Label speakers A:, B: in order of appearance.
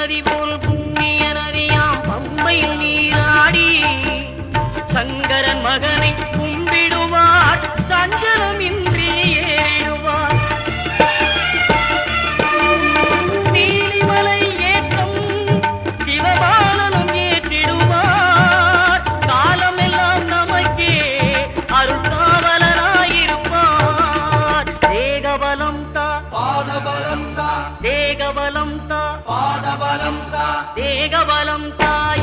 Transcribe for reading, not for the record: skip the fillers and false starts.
A: நதி போல் புண்ணிய நதியாம் பம்பையில் நீராடி சங்கரன் மகனை கும்பிடுவார் சஞ்சலமின்றி ஏறுவார். நீலிமலை ஏற்றம் சிவபாலனும் ஏற்றிடுவார். காலமெல்லாம் நமக்கே அருள்காவலனாயிருப்பார். தேகபலம் தா
B: பாதபலம் தா
A: தேகபலம் தா
B: பாதபலம் தா
A: தேகபலம் தாய்